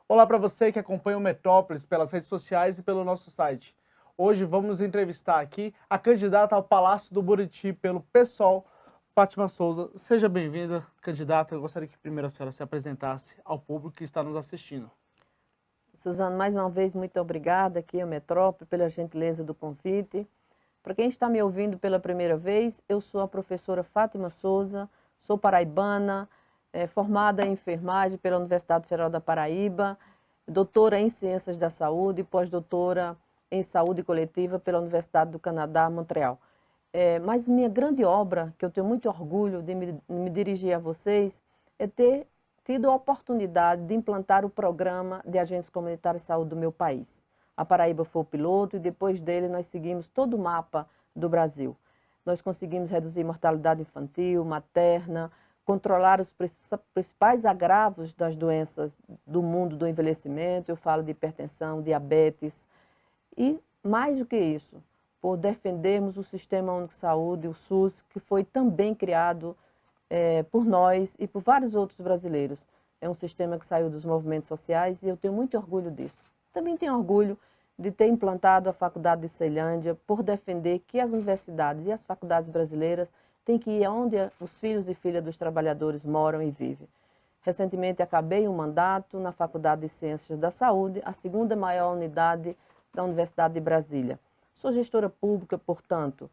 Olá para você que acompanha o Metrópolis pelas redes sociais e pelo nosso site. Hoje vamos entrevistar aqui a candidata ao Palácio do Buriti pelo PSOL, Fátima Souza. Seja bem-vinda, candidata. Eu gostaria que primeiro a senhora se apresentasse ao público que está nos assistindo. Suzano, mais uma vez, muito obrigada aqui ao Metrópole pela gentileza do convite. Para quem está me ouvindo pela primeira vez, eu sou a professora Fátima Souza, sou paraibana, formada em enfermagem pela Universidade Federal da Paraíba, doutora em Ciências da Saúde e pós-doutora em Saúde Coletiva pela Universidade do Canadá, Montreal. Mas minha grande obra, que eu tenho muito orgulho de me dirigir a vocês, é ter tido a oportunidade de implantar o programa de agentes comunitários de saúde do meu país. A Paraíba foi o piloto e depois dele nós seguimos todo o mapa do Brasil. Nós conseguimos reduzir mortalidade infantil, materna, controlar os principais agravos das doenças do mundo do envelhecimento, eu falo de hipertensão, diabetes, e mais do que isso, por defendermos o Sistema Único de Saúde, o SUS, que foi também criado por nós e por vários outros brasileiros. É um sistema que saiu dos movimentos sociais e eu tenho muito orgulho disso. Também tenho orgulho de ter implantado a Faculdade de Ceilândia por defender que as universidades e as faculdades brasileiras têm que ir aonde os filhos e filhas dos trabalhadores moram e vivem. Recentemente acabei um mandato na Faculdade de Ciências da Saúde, a segunda maior unidade da Universidade de Brasília. Sou gestora pública, portanto,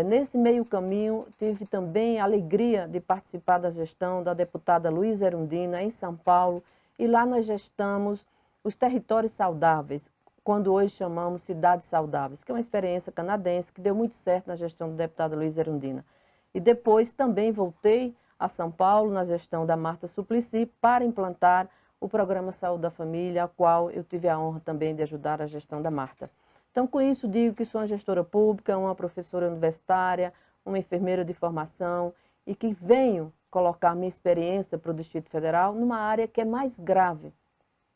nesse meio caminho, tive também a alegria de participar da gestão da deputada Luísa Erundina, em São Paulo, e lá nós gestamos os territórios saudáveis, quando hoje chamamos cidades saudáveis, que é uma experiência canadense que deu muito certo na gestão da deputada Luísa Erundina. E depois também voltei a São Paulo, na gestão da Marta Suplicy, para implantar o Programa Saúde da Família, a qual eu tive a honra também de ajudar a gestão da Marta. Então, com isso, digo que sou uma gestora pública, uma professora universitária, uma enfermeira de formação e que venho colocar minha experiência para o Distrito Federal numa área que é mais grave.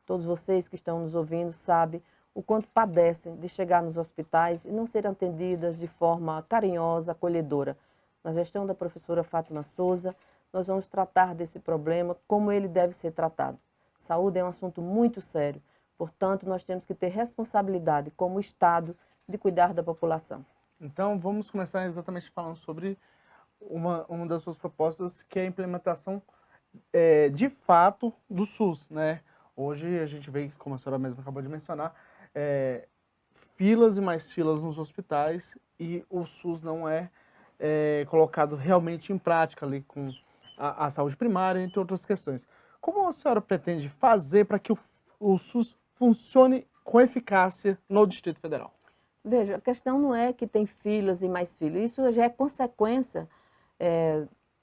Todos vocês que estão nos ouvindo sabem o quanto padecem de chegar nos hospitais e não serem atendidas de forma carinhosa, acolhedora. Na gestão da professora Fátima Souza, nós vamos tratar desse problema como ele deve ser tratado. Saúde é um assunto muito sério. Portanto, nós temos que ter responsabilidade como Estado de cuidar da população. Então, vamos começar exatamente falando sobre uma das suas propostas, que é a implementação de fato do SUS, né? Hoje a gente vê, como a senhora mesma acabou de mencionar, filas e mais filas nos hospitais e o SUS não é colocado realmente em prática ali com a saúde primária, entre outras questões. Como a senhora pretende fazer para que o SUS funcione com eficácia no Distrito Federal? Veja, a questão não é que tem filas e mais filas, isso já é consequência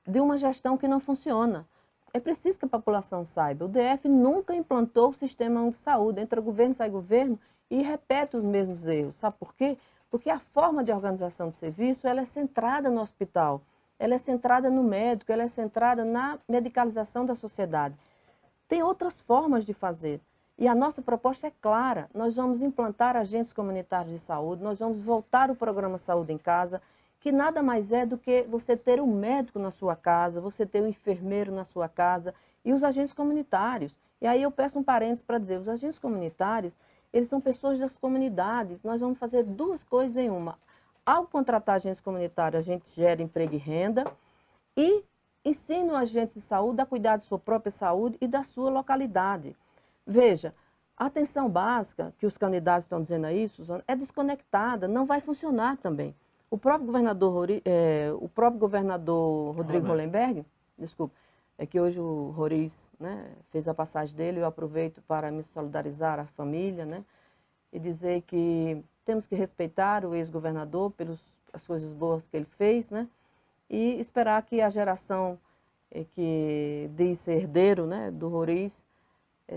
de uma gestão que não funciona. É preciso que a população saiba, o DF nunca implantou o sistema único de saúde, entra governo, sai governo e repete os mesmos erros. Sabe por quê? Porque a forma de organização do serviço ela é centrada no hospital, ela é centrada no médico, ela é centrada na medicalização da sociedade. Tem outras formas de fazer. E a nossa proposta é clara, nós vamos implantar agentes comunitários de saúde, nós vamos voltar o programa Saúde em Casa, que nada mais é do que você ter um médico na sua casa, você ter um enfermeiro na sua casa e os agentes comunitários. E aí eu peço um parênteses para dizer, os agentes comunitários, eles são pessoas das comunidades, nós vamos fazer duas coisas em uma. Ao contratar agentes comunitários, a gente gera emprego e renda e ensina os agentes de saúde a cuidar de sua própria saúde e da sua localidade. Veja, a atenção básica, que os candidatos estão dizendo aí, Suzano, é desconectada, não vai funcionar também. O próprio governador Rodrigo Hollenberg, desculpa, é que hoje o Roriz, né, fez a passagem dele, eu aproveito para me solidarizar à família, né, e dizer que temos que respeitar o ex-governador pelas coisas boas que ele fez, né, e esperar que a geração que diz ser herdeiro, né, do Roriz,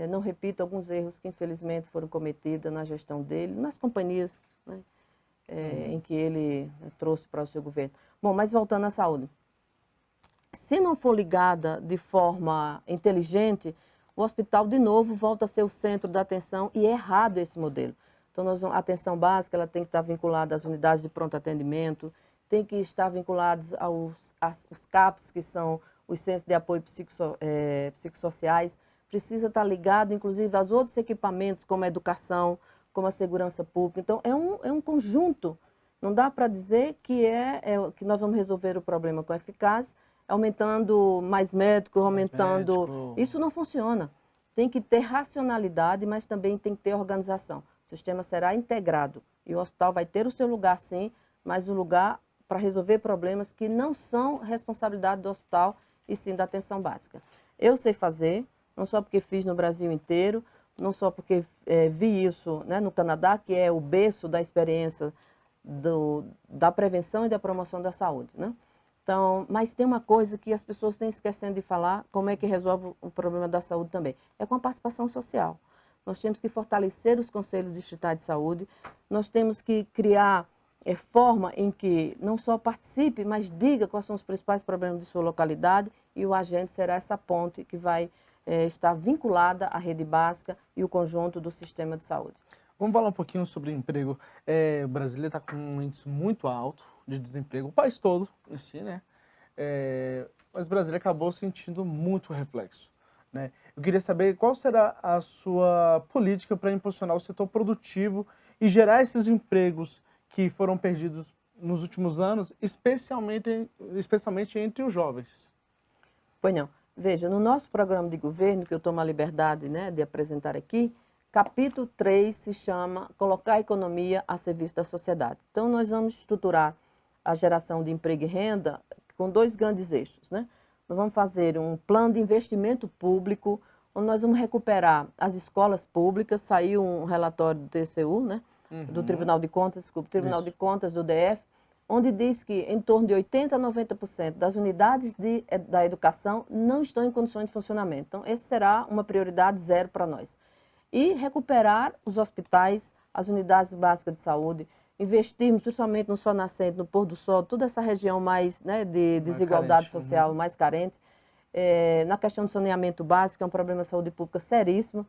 não repita alguns erros que infelizmente foram cometidos na gestão dele, nas companhias, né, em que ele trouxe para o seu governo. Bom, mas voltando à saúde. Se não for ligada de forma inteligente, o hospital de novo volta a ser o centro da atenção e é errado esse modelo. Então, a atenção básica ela tem que estar vinculada às unidades de pronto atendimento, tem que estar vinculados aos CAPs, que são os Centros de Apoio Psicossociais. precisa estar ligado, inclusive, aos outros equipamentos, como a educação, como a segurança pública. Então, é um conjunto. Não dá para dizer que nós vamos resolver o problema com eficácia, aumentando mais médicos, aumentando... Isso não funciona. Tem que ter racionalidade, mas também tem que ter organização. O sistema será integrado e o hospital vai ter o seu lugar, sim, mas o lugar para resolver problemas que não são responsabilidade do hospital e sim da atenção básica. Eu sei fazer, não só porque fiz no Brasil inteiro, não só porque vi isso, né, no Canadá, que é o berço da experiência da prevenção e da promoção da saúde, né? Então, mas tem uma coisa que as pessoas têm esquecendo de falar, como é que resolve o problema da saúde também, é com a participação social. Nós temos que fortalecer os conselhos distritais de saúde, nós temos que criar forma em que não só participe, mas diga quais são os principais problemas de sua localidade e o agente será essa ponte que vai estar vinculada à rede básica e o conjunto do sistema de saúde. Vamos falar um pouquinho sobre emprego. O Brasil está com um índice muito alto de desemprego, o país todo em si, né? Mas o Brasil acabou sentindo muito reflexo, né? Eu queria saber qual será a sua política para impulsionar o setor produtivo e gerar esses empregos que foram perdidos nos últimos anos, especialmente entre os jovens. Pois não. Veja, no nosso programa de governo, que eu tomo a liberdade, né, de apresentar aqui, capítulo 3 se chama Colocar a Economia a Serviço da Sociedade. Então, nós vamos estruturar a geração de emprego e renda com dois grandes eixos, né? Nós vamos fazer um plano de investimento público, onde nós vamos recuperar as escolas públicas. Saiu um relatório do TCU, né? Do Tribunal de Contas, desculpa, Tribunal de Contas do DF, onde diz que em torno de 80% a 90% das unidades da educação não estão em condições de funcionamento. Então, esse será uma prioridade zero para nós. E recuperar os hospitais, as unidades básicas de saúde, investirmos principalmente no Sol Nascente, no Pôr do Sol, toda essa região mais, né, de desigualdade social, mais carente, na questão do saneamento básico, é um problema de saúde pública seríssimo.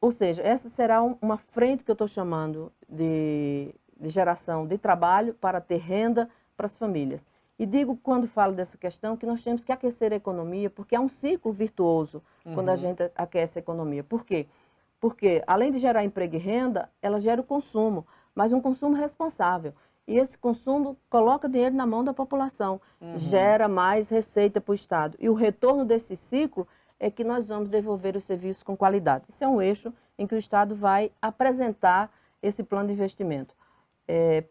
Ou seja, essa será uma frente que eu estou chamando de geração de trabalho para ter renda para as famílias. E digo, quando falo dessa questão, que nós temos que aquecer a economia, porque é um ciclo virtuoso quando a gente aquece a economia. Por quê? Porque, além de gerar emprego e renda, ela gera o consumo, mas um consumo responsável. E esse consumo coloca dinheiro na mão da população, gera mais receita para o Estado. E o retorno desse ciclo é que nós vamos devolver os serviços com qualidade. Esse é um eixo em que o Estado vai apresentar esse plano de investimento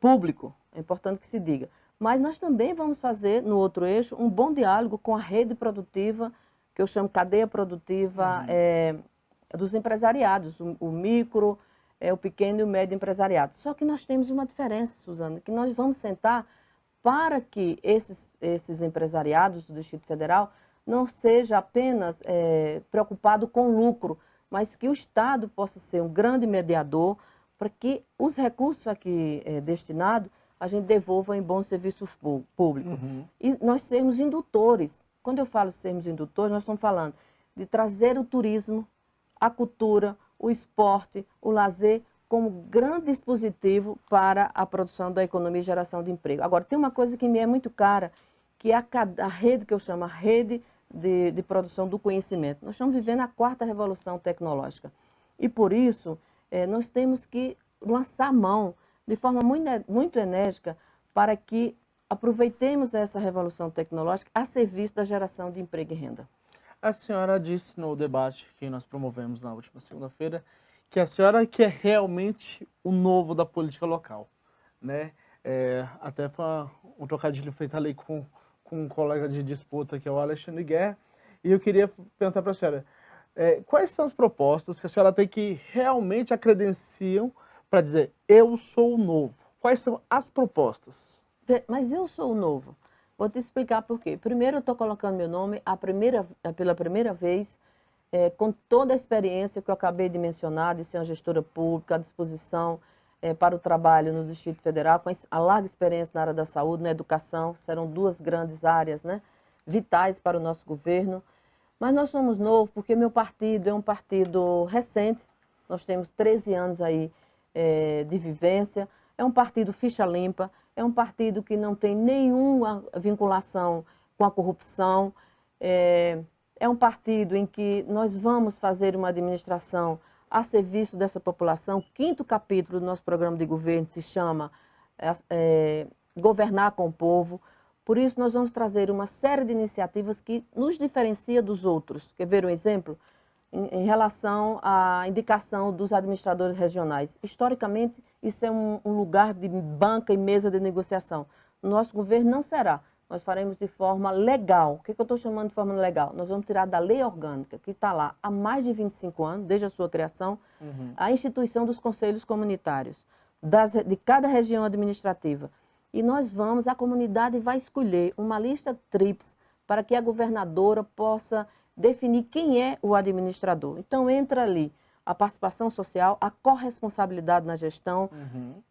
público, é importante que se diga. Mas nós também vamos fazer, no outro eixo, um bom diálogo com a rede produtiva, que eu chamo cadeia produtiva dos empresariados, o micro, o pequeno e o médio empresariado. Só que nós temos uma diferença, Suzana, que nós vamos sentar para que esses empresariados do Distrito Federal não seja apenas preocupado com lucro, mas que o Estado possa ser um grande mediador para que os recursos aqui destinados a gente devolva em bons serviços públicos. E nós sermos indutores. Quando eu falo sermos indutores, nós estamos falando de trazer o turismo, a cultura, o esporte, o lazer, como grande dispositivo para a produção da economia e geração de emprego. Agora, tem uma coisa que me é muito cara, que é a rede que eu chamo a rede de produção do conhecimento. Nós estamos vivendo a 4ª revolução tecnológica. E, por isso, nós temos que lançar mão de forma muito enérgica para que aproveitemos essa revolução tecnológica a serviço da geração de emprego e renda. A senhora disse no debate que nós promovemos na última segunda-feira que a senhora quer realmente o novo da política local, né? Até foi um trocadilho feito ali com um colega de disputa, que é o Alexandre Guerra, e eu queria perguntar para a senhora, quais são as propostas que a senhora tem que realmente a credenciam para dizer, eu sou o novo? Quais são as propostas? Mas eu sou o novo. Vou te explicar por quê. Primeiro, eu estou colocando meu nome pela primeira vez, com toda a experiência que eu acabei de mencionar, de ser uma gestora pública, à disposição para o trabalho no Distrito Federal, com a larga experiência na área da saúde, na educação, serão 2 grandes áreas, né, vitais para o nosso governo. Mas nós somos novos porque meu partido é um partido recente, nós temos 13 anos aí de vivência, é um partido ficha limpa, é um partido que não tem nenhuma vinculação com a corrupção, é é um partido em que nós vamos fazer uma administração a serviço dessa população. O 5º capítulo do nosso programa de governo se chama Governar com o Povo. Por isso, nós vamos trazer uma série de iniciativas que nos diferencia dos outros. Quer ver um exemplo? Em relação à indicação dos administradores regionais. Historicamente, isso é um lugar de banca e mesa de negociação. No nosso governo não será. Nós faremos de forma legal. O que eu estou chamando de forma legal? Nós vamos tirar da lei orgânica, que está lá há mais de 25 anos, desde a sua criação, a instituição dos conselhos comunitários, de cada região administrativa. E a comunidade vai escolher uma lista tríplice para que a governadora possa definir quem é o administrador. Então, entra ali a participação social, a corresponsabilidade na gestão,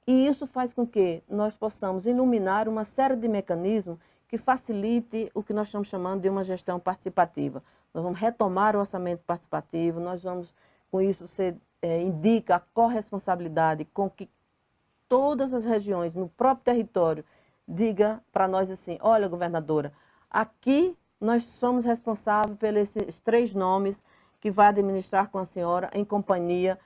e isso faz com que nós possamos iluminar uma série de mecanismos que facilite o que nós estamos chamando de uma gestão participativa. Nós vamos retomar o orçamento participativo, nós vamos, com isso, indica a corresponsabilidade com que todas as regiões, no próprio território, diga para nós assim, olha, governadora, aqui nós somos responsáveis pelos esses 3 nomes que vai administrar com a senhora em companhia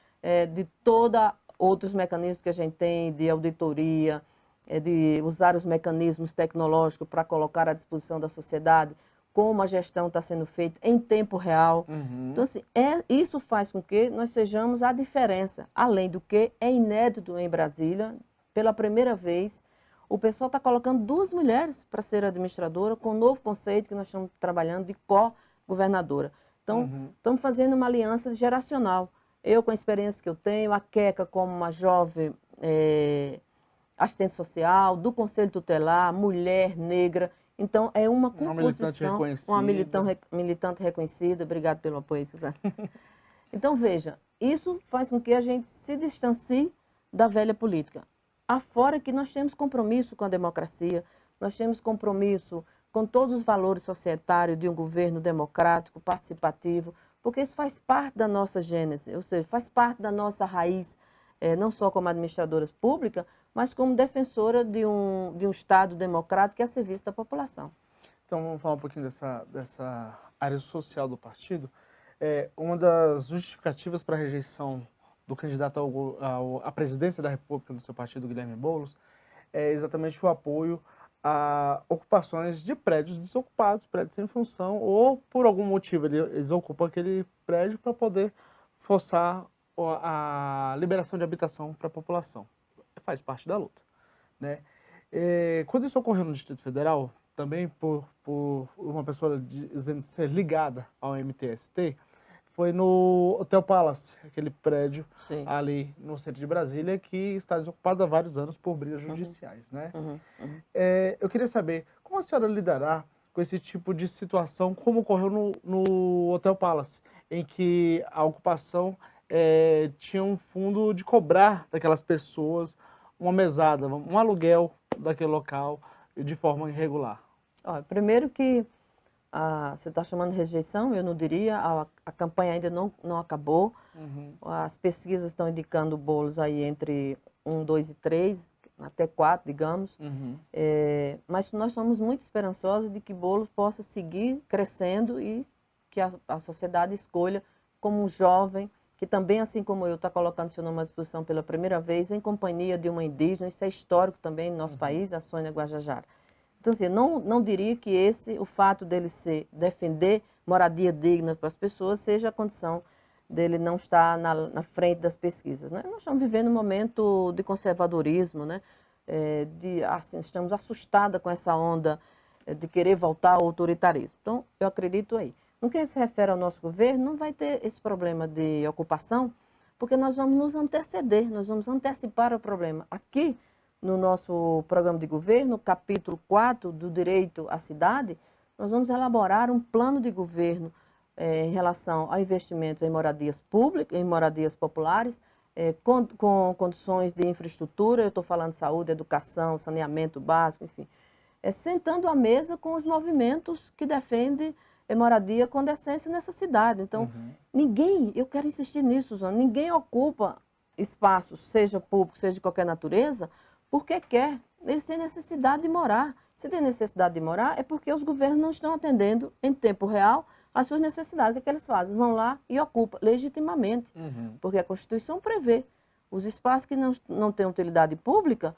de todos outros mecanismos que a gente tem de auditoria, de usar os mecanismos tecnológicos para colocar à disposição da sociedade, como a gestão está sendo feita em tempo real. Então, assim, isso faz com que nós sejamos a diferença. Além do que, é inédito em Brasília, pela primeira vez, o pessoal está colocando 2 mulheres para ser administradora, com um novo conceito que nós estamos trabalhando de co-governadora. Então, estamos fazendo uma aliança geracional. Eu, com a experiência que eu tenho, a Queca como uma jovem assistente social, do Conselho Tutelar, mulher, negra. Então, é uma composição, uma militante reconhecida. Obrigada pelo apoio, Suzana. Então, veja, isso faz com que a gente se distancie da velha política. Afora que nós temos compromisso com a democracia, nós temos compromisso com todos os valores societários de um governo democrático, participativo, porque isso faz parte da nossa gênese, ou seja, faz parte da nossa raiz, não só como administradora pública, mas como defensora de um Estado democrático que é a serviço da população. Então, vamos falar um pouquinho dessa área social do partido. Uma das justificativas para a rejeição do candidato à presidência da República do seu partido, Guilherme Boulos, é exatamente o apoio a ocupações de prédios desocupados, prédios sem função, ou por algum motivo eles ocupam aquele prédio para poder forçar a liberação de habitação para a população. Faz parte da luta, né? Quando isso ocorreu no Distrito Federal, também por uma pessoa dizendo ser ligada ao MTST, foi no Hotel Palace, aquele prédio ali no centro de Brasília, que está desocupado há vários anos por brigas judiciais, né? Eu queria saber, como a senhora lidará com esse tipo de situação, como ocorreu no Hotel Palace, em que a ocupação tinha um fundo de cobrar daquelas pessoas uma mesada, um aluguel daquele local de forma irregular? Olha, primeiro que você está chamando de rejeição, eu não diria, a campanha ainda não acabou, as pesquisas estão indicando bolos aí entre 1, 2 e 3, até 4, digamos, mas nós somos muito esperançosos de que Boulos possa seguir crescendo e que a sociedade escolha como um jovem que também, assim como eu, está colocando seu nome à disposição pela primeira vez em companhia de uma indígena. Isso é histórico também no nosso país, a Sônia Guajajara. Então, assim, não diria que o fato dele defender moradia digna para as pessoas seja a condição dele não estar na frente das pesquisas, né? Nós estamos vivendo um momento de conservadorismo, né? Assim, estamos assustadas com essa onda de querer voltar ao autoritarismo. Então, eu acredito aí. No que se refere ao nosso governo, não vai ter esse problema de ocupação, porque nós vamos nos anteceder, nós vamos antecipar o problema. Aqui, no nosso programa de governo, capítulo 4 do direito à cidade, nós vamos elaborar um plano de governo em relação ao investimento em moradias públicas, em moradias populares, com condições de infraestrutura, eu estou falando de saúde, educação, saneamento básico, enfim. Sentando à mesa com os movimentos que defendem moradia com decência nessa cidade. Então, eu quero insistir nisso, Zona, ninguém ocupa espaços, seja público, seja de qualquer natureza, porque quer. Eles têm necessidade de morar. Se tem necessidade de morar, é porque os governos não estão atendendo em tempo real as suas necessidades. O que é que eles fazem? Vão lá e ocupam legitimamente, porque a Constituição prevê os espaços que não têm utilidade pública,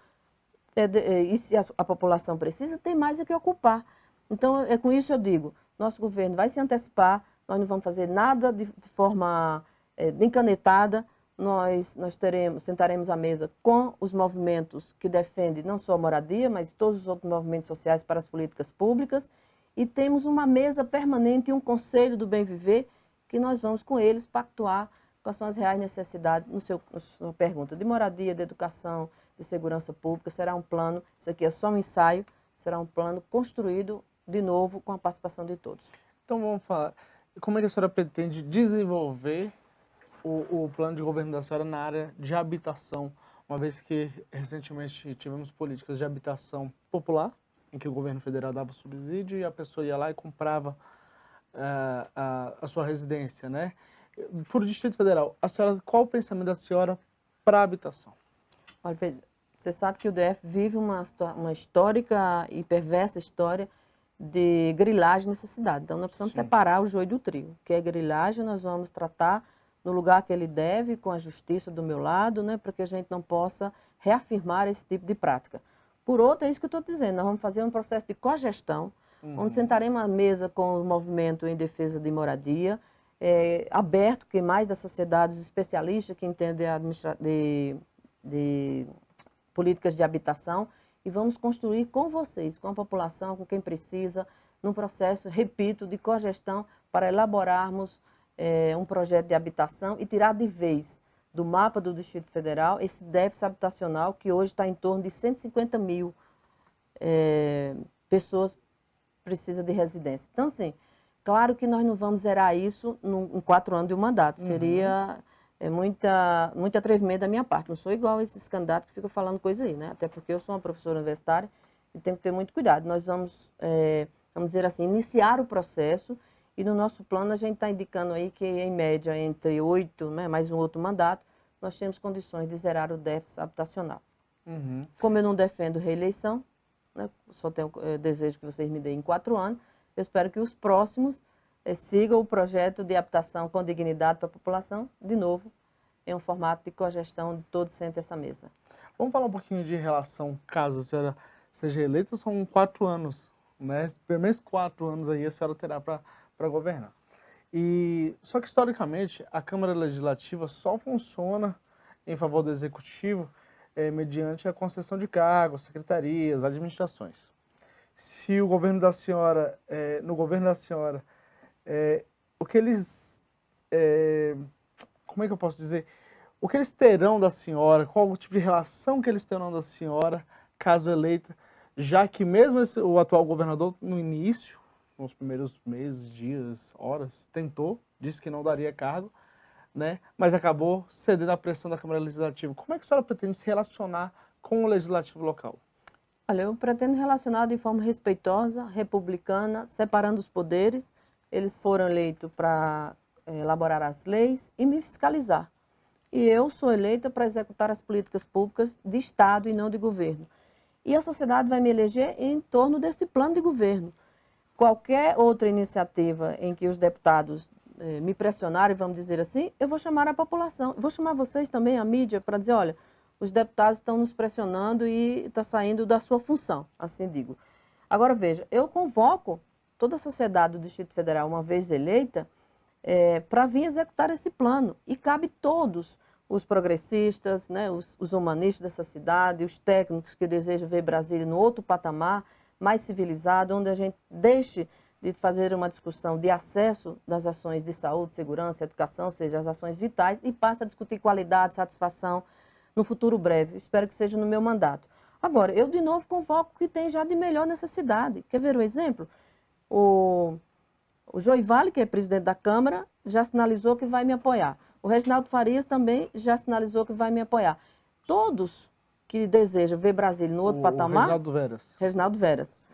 e se a população precisa, tem mais é que ocupar. Então, com isso eu digo, nosso governo vai se antecipar, nós não vamos fazer nada de forma encanetada, nós sentaremos à mesa com os movimentos que defendem não só a moradia, mas todos os outros movimentos sociais para as políticas públicas, e temos uma mesa permanente e um conselho do bem viver, que nós vamos com eles pactuar quais são as reais necessidades, na sua pergunta, de moradia, de educação, de segurança pública. Será um plano, isso aqui é só um ensaio, será um plano construído de novo com a participação de todos. Então vamos falar, como é que a senhora pretende desenvolver o plano de governo da senhora na área de habitação, uma vez que recentemente tivemos políticas de habitação popular, em que o governo federal dava subsídio e a pessoa ia lá e comprava a sua residência, né? Por Distrito Federal, a senhora, qual o pensamento da senhora para a habitação? Olha, veja, você sabe que o DF vive uma histórica e perversa história de grilagem nessa cidade. Então, nós precisamos separar o joio do trigo. O que é grilagem, nós vamos tratar no lugar que ele deve, com a justiça do meu lado, né, para que a gente não possa reafirmar esse tipo de prática. Por outro, é isso que eu estou dizendo, nós vamos fazer um processo de cogestão, onde sentaremos à mesa com o movimento em defesa de moradia, aberto, que mais da sociedade, os especialistas que entendem de políticas de habitação, e vamos construir com vocês, com a população, com quem precisa, num processo, repito, de cogestão para elaborarmos um projeto de habitação e tirar de vez do mapa do Distrito Federal esse déficit habitacional que hoje está em torno de 150 mil pessoas precisam de residência. Então, assim, claro que nós não vamos zerar isso em 4 anos de um mandato, seria muito atrevimento da minha parte. Não sou igual a esses candidatos que ficam falando coisa aí, né? Até porque eu sou uma professora universitária e tenho que ter muito cuidado. Nós vamos, vamos dizer assim, iniciar o processo e no nosso plano a gente está indicando aí que em média entre 8, né, mais um outro mandato, nós temos condições de zerar o déficit habitacional. Como eu não defendo reeleição, né, só tenho desejo que vocês me deem em 4 anos, eu espero que os próximos sigam o projeto de habitação com dignidade para a população, de novo, em um formato de cogestão de todos sentem essa mesa. Vamos falar um pouquinho de relação, caso a senhora seja eleita, são 4 anos, né? Pelo menos 4 anos aí a senhora terá para governar. Só que, historicamente, a Câmara Legislativa só funciona em favor do Executivo mediante a concessão de cargos, secretarias, administrações. Se o governo da senhora, no governo da senhora, o que eles, como é que eu posso dizer, o que eles terão da senhora, qual o tipo de relação que eles terão da senhora, caso eleita, já que mesmo o atual governador, no início, nos primeiros meses, dias, horas, tentou, disse que não daria cargo, né, mas acabou cedendo à pressão da Câmara Legislativa. Como é que a senhora pretende se relacionar com o Legislativo local? Olha, eu pretendo relacionar de forma respeitosa, republicana, separando os poderes. Eles foram eleitos para elaborar as leis e me fiscalizar. E eu sou eleita para executar as políticas públicas de Estado e não de governo. E a sociedade vai me eleger em torno desse plano de governo. Qualquer outra iniciativa em que os deputados me pressionarem, vamos dizer assim, eu vou chamar a população. Vou chamar vocês também, a mídia, para dizer, olha, os deputados estão nos pressionando e está saindo da sua função, assim digo. Agora, veja, eu convoco toda a sociedade do Distrito Federal, uma vez eleita, para vir executar esse plano. E cabe todos, os progressistas, né, os humanistas dessa cidade, os técnicos que desejam ver Brasília no outro patamar, mais civilizado, onde a gente deixe de fazer uma discussão de acesso das ações de saúde, segurança, educação, ou seja, as ações vitais, e passe a discutir qualidade, satisfação no futuro breve. Espero que seja no meu mandato. Agora, eu de novo convoco o que tem já de melhor nessa cidade. Quer ver o exemplo? O Joivale, que é presidente da Câmara, já sinalizou que vai me apoiar. O Reginaldo Farias também já sinalizou que vai me apoiar. Todos que desejam ver Brasília no outro patamar... Reginaldo Veras. Reginaldo Veras.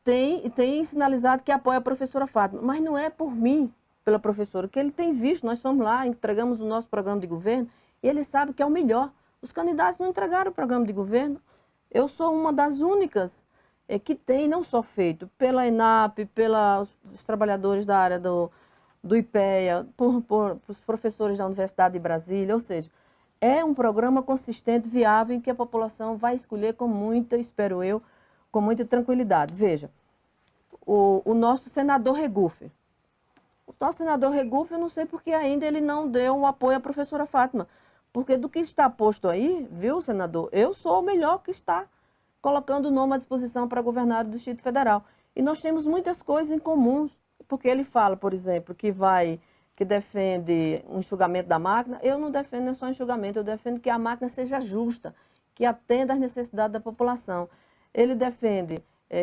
Tem sinalizado que apoia a professora Fátima, mas não é por mim, pela professora, que ele tem visto. Nós fomos lá, entregamos o nosso programa de governo e ele sabe que é o melhor. Os candidatos não entregaram o programa de governo. Eu sou uma das únicas que tem não só feito pela ENAP, pelos trabalhadores da área do IPEA, por os professores da Universidade de Brasília, ou seja, é um programa consistente, viável, em que a população vai escolher com muita, espero eu, com muita tranquilidade. Veja, o nosso senador Regufe. O nosso senador Regufe, eu não sei porque ainda ele não deu um apoio à professora Fátima, porque do que está posto aí, viu, senador, eu sou o melhor que está colocando o nome à disposição para governar o Distrito Federal. E nós temos muitas coisas em comum, porque ele fala, por exemplo, que defende um enxugamento da máquina. Eu não defendo só enxugamento, eu defendo que a máquina seja justa, que atenda às necessidades da população. Ele defende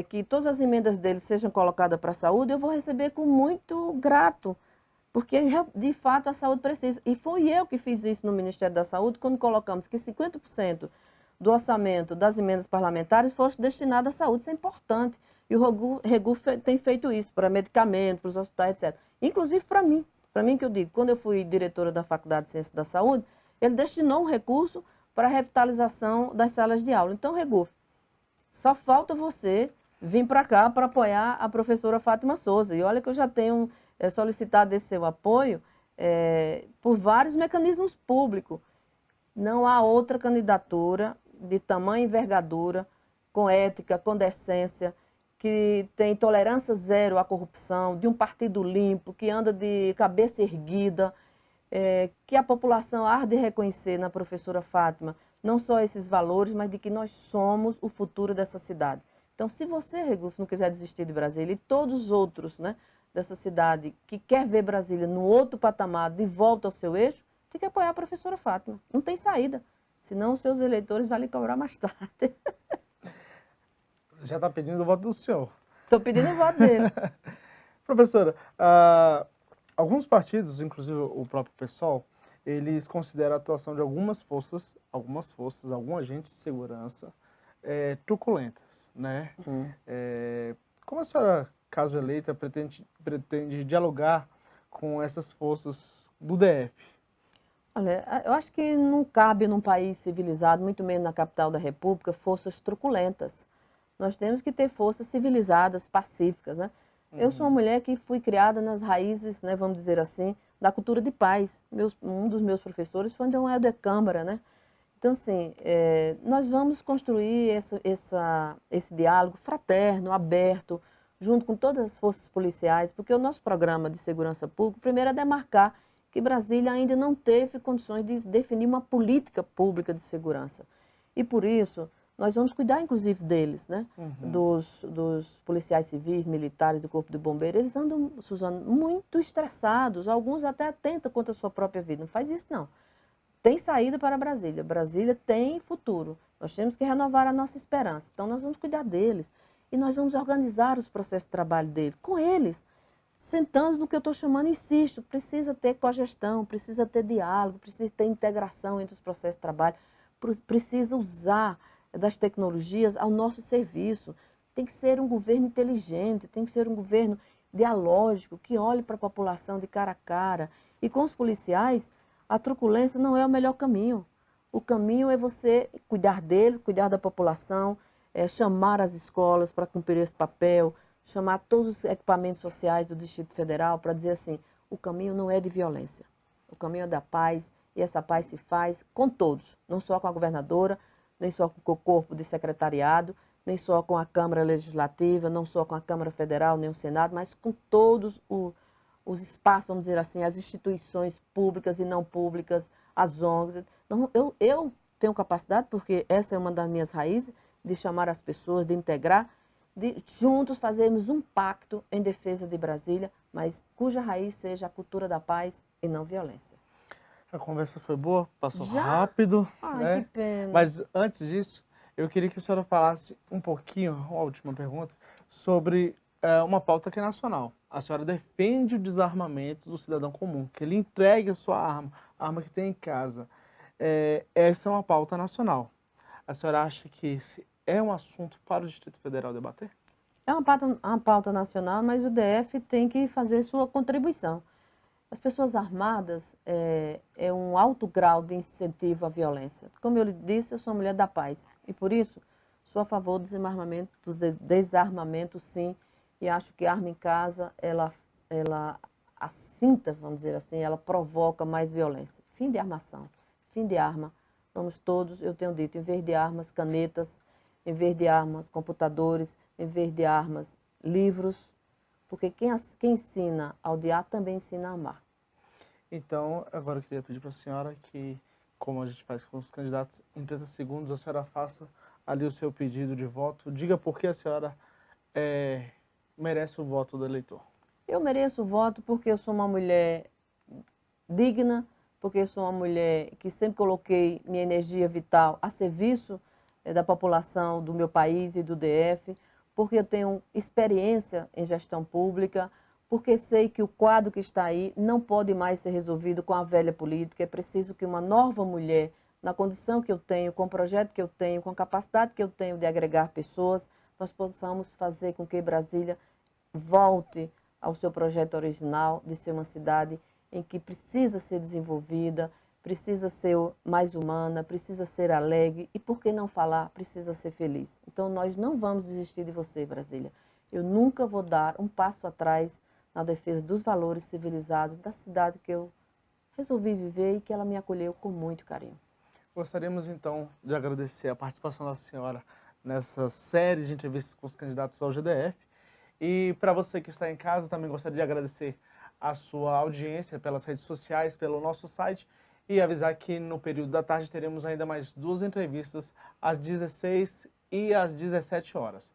que todas as emendas dele sejam colocadas para a saúde. Eu vou receber com muito grato, porque de fato a saúde precisa. E foi eu que fiz isso no Ministério da Saúde, quando colocamos que 50% do orçamento das emendas parlamentares fosse destinado à saúde. Isso é importante. E o Regu tem feito isso para medicamentos, para os hospitais, etc. Inclusive para mim que eu digo, quando eu fui diretora da Faculdade de Ciências da Saúde, ele destinou um recurso para a revitalização das salas de aula. Então, Regu, só falta você vir para cá para apoiar a professora Fátima Souza. E olha que eu já tenho solicitado esse seu apoio por vários mecanismos públicos. Não há outra candidatura de tamanha envergadura, com ética, com decência, que tem tolerância zero à corrupção, de um partido limpo, que anda de cabeça erguida, que a população há de reconhecer na professora Fátima, não só esses valores, mas de que nós somos o futuro dessa cidade. Então, se você, Regufe, não quiser desistir de Brasília, e todos os outros, né, dessa cidade que quer ver Brasília no outro patamar, de volta ao seu eixo, tem que apoiar a professora Fátima. Não tem saída, senão os seus eleitores vão lhe cobrar mais tarde. Já está pedindo o voto do senhor. Estou pedindo o voto dele. Professora, alguns partidos, inclusive o próprio PSOL, eles consideram a atuação de alguns agentes de segurança truculentas, né? Como a senhora, caso eleita, pretende dialogar com essas forças do DF? Olha, eu acho que não cabe num país civilizado, muito menos na capital da República, forças truculentas. Nós temos que ter forças civilizadas, pacíficas, né? Eu sou uma mulher que fui criada nas raízes, né, vamos dizer assim, da cultura de paz. Um dos meus professores foi Dom Helder Câmara, né? Então, assim, nós vamos construir esse diálogo fraterno, aberto, junto com todas as forças policiais, porque o nosso programa de segurança pública, primeiro, é demarcar que Brasília ainda não teve condições de definir uma política pública de segurança. E, por isso, nós vamos cuidar, inclusive, deles, né? Dos policiais civis, militares, do Corpo de Bombeiros. Eles andam, Suzana, muito estressados. Alguns até atentam contra a sua própria vida. Não faz isso, não. Tem saída para Brasília. Brasília tem futuro. Nós temos que renovar a nossa esperança. Então, nós vamos cuidar deles. E nós vamos organizar os processos de trabalho deles, com eles. Sentando no que eu estou chamando, insisto, precisa ter cogestão, precisa ter diálogo, precisa ter integração entre os processos de trabalho, precisa usar das tecnologias ao nosso serviço. Tem que ser um governo inteligente, tem que ser um governo dialógico, que olhe para a população de cara a cara. E com os policiais, a truculência não é o melhor caminho. O caminho é você cuidar deles, cuidar da população, chamar as escolas para cumprir esse papel, chamar todos os equipamentos sociais do Distrito Federal para dizer assim, o caminho não é de violência, o caminho é da paz, e essa paz se faz com todos, não só com a governadora, nem só com o corpo de secretariado, nem só com a Câmara Legislativa, não só com a Câmara Federal, nem o Senado, mas com todos os espaços, vamos dizer assim, as instituições públicas e não públicas, as ONGs. Então, eu tenho capacidade, porque essa é uma das minhas raízes, de chamar as pessoas, de integrar, de juntos fazermos um pacto em defesa de Brasília, mas cuja raiz seja a cultura da paz e não violência. A conversa foi boa, passou Já? rápido. Ai, né? que pena. Mas antes disso, eu queria que a senhora falasse um pouquinho, uma última pergunta, sobre uma pauta que é nacional. A senhora defende o desarmamento do cidadão comum, que ele entregue a sua arma, a arma que tem em casa. Essa é uma pauta nacional. A senhora acha que esse é um assunto para o Distrito Federal debater? É uma pauta nacional, mas o DF tem que fazer sua contribuição. As pessoas armadas é um alto grau de incentivo à violência. Como eu lhe disse, eu sou uma mulher da paz. E por isso, Sou a favor do desarmamento, sim, e acho que a arma em casa, ela assinta, vamos dizer assim, ela provoca mais violência. Fim de armação, fim de arma. Vamos todos, eu tenho dito, em vez de armas, canetas, em vez de armas, computadores, em vez de armas, livros, porque quem ensina a odiar também ensina a amar. Então, agora eu queria pedir para a senhora que, como a gente faz com os candidatos, em 30 segundos a senhora faça ali o seu pedido de voto. Diga por que a senhora merece o voto do eleitor. Eu mereço o voto porque eu sou uma mulher digna, porque eu sou uma mulher que sempre coloquei minha energia vital a serviço da população do meu país e do DF, porque eu tenho experiência em gestão pública, porque sei que o quadro que está aí não pode mais ser resolvido com a velha política. É preciso que uma nova mulher, na condição que eu tenho, com o projeto que eu tenho, com a capacidade que eu tenho de agregar pessoas, nós possamos fazer com que Brasília volte ao seu projeto original de ser uma cidade em que precisa ser desenvolvida, precisa ser mais humana, precisa ser alegre e, por que não falar, precisa ser feliz. Então, nós não vamos desistir de você, Brasília. Eu nunca vou dar um passo atrás na defesa dos valores civilizados da cidade que eu resolvi viver e que ela me acolheu com muito carinho. Gostaríamos, então, de agradecer a participação da senhora nessa série de entrevistas com os candidatos ao GDF. E para você que está em casa, também gostaria de agradecer a sua audiência pelas redes sociais, pelo nosso site, e avisar que no período da tarde teremos ainda mais 2 entrevistas às 16 e às 17 horas.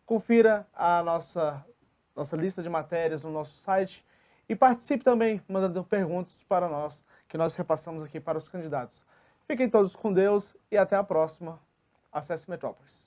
Confira a nossa lista de matérias no nosso site e participe também mandando perguntas para nós, que nós repassamos aqui para os candidatos. Fiquem todos com Deus e até a próxima. Acesse Metrópolis.